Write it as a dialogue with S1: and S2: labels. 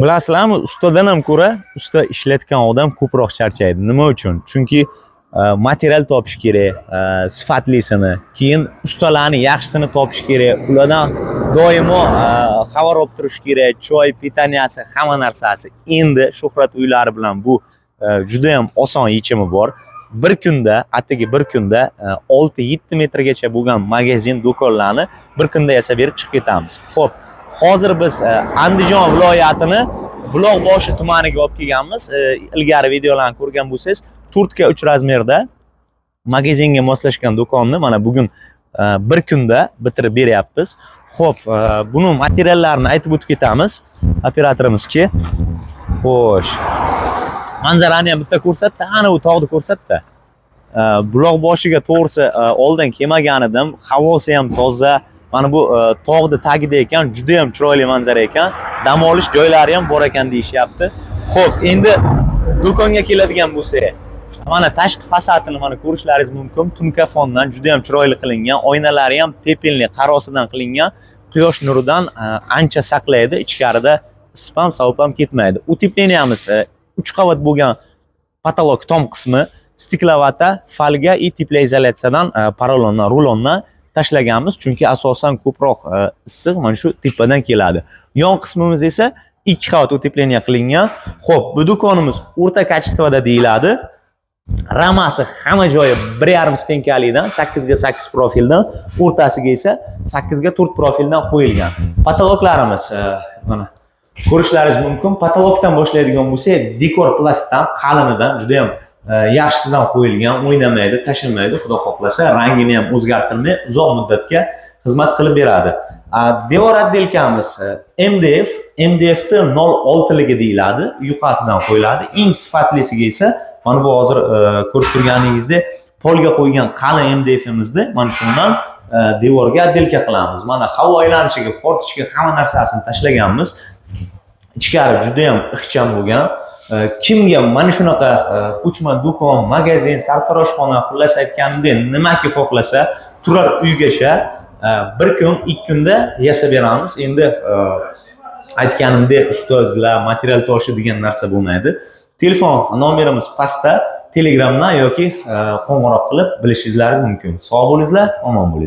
S1: Bilasizlarmi, ustadan ham ko'ra usta ishlatgan odam ko'proq charchaydi. Nima uchun? Chunki material topish kerak, sifatlisini, keyin ustalarni yaxshisini topish kerak. Ulardan doimo xabar olib turish kerak. Choy, pitaniyasi, hamma narsasi. Endi Shuhrat uylari bilan bu juda ham oson yechimi bor. Bir kunda, atigi bir kunda 6-7 metrgacha bo'lgan magazin, do'konlarni bir kunda yasab berib chiqib ketamiz. Xo'p, hozir biz Andijon viloyatini Buloqboshi tumaniga olib kelganmiz. Ilgari videolarni ko'rgan bo'lsangiz, 4x3 razmerda magazinga moslashgan do'konni mana bugun bir kunda bitirib beryapmiz. Xo'p, buni materiallarini aytib o'tib ketamiz operatorimiz-ki. Xo'sh. Manzarani ham bitta ko'rsatdi, ana u tog'ni ko'rsatdi. Buloqboshiga to'g'risi oldin kelmagan edim. Havosi ham toza. Mana bu tog'ni tagida ekan, juda ham chiroyli manzara ekan. Dam olish joylari ham bor ekan deyishyapti. Xo'p, endi do'konga keladigan bo'lsak, mana tashqi fasadini mana ko'rishlaringiz mumkin. Tunkafondan juda ham chiroyli qilingan, oynalari ham pepelli qarosidan qilingan. Quyosh nuridan ancha saqlaydi, ichkarida isib ham, sovib ham ketmaydi. Utepleniyamiz 3 qavat bo'lgan patolog tom qismi stiklovata, folga и teplоизоляtsiyadan porolondan, rulondan tashlaganmiz, chunki asosan ko'proq issiq mana shu tepadan keladi. Yon qismimiz esa 2 qavat utepleniya qilingan. Xo'p, bu do'konimiz o'rta kачествоda deyiladi. Ramasi hamma joyi 1,5 stenkalidan 8 ga 8 profildan, o'rtasiga esa 8 ga 4 profildan qo'yilgan. Patologlarimiz mana ko'rishlaringiz mumkin. Patologdan boshlaydigan bo'lsak, dekor plastdan, qalinidan, juda ham yaxshisidan qo'yilgan, o'ynamaydi, tashlamaydi, xudo xohlasa, rangini ham o'zgartirmay uzoq muddatga xizmat qilib beradi. Devor отделкamiz MDF, MDFni 0.6ligi deyiladi, yuqasidan qo'yiladi. Eng sifatlisiga esa mana bu hozir ko'rib turganingizdek polga qo'ygan qalin MDFimizni mana shundan devorga отделка qilamiz. Mana havo aylanishiga, fortichga hamma narsasini tashlaganmiz. Ichkari juda ham ixcham bo'lgan. Kimga mana shunaqa ko'chma do'kon, magazin, sartaroshxona, xullas aytganimdek nimaki xohlasa, turar uygacha bir kun, 2 kunda yasab beramiz. Endi aytganimdek ustozlar, material toshi degan narsa bo'lmaydi. Telefon nomerimiz pastda, Telegramdan yoki qo'ng'iroq qilib bilishingizlaringiz mumkin. Sog' bo'lingizlar, omon bo'linglar.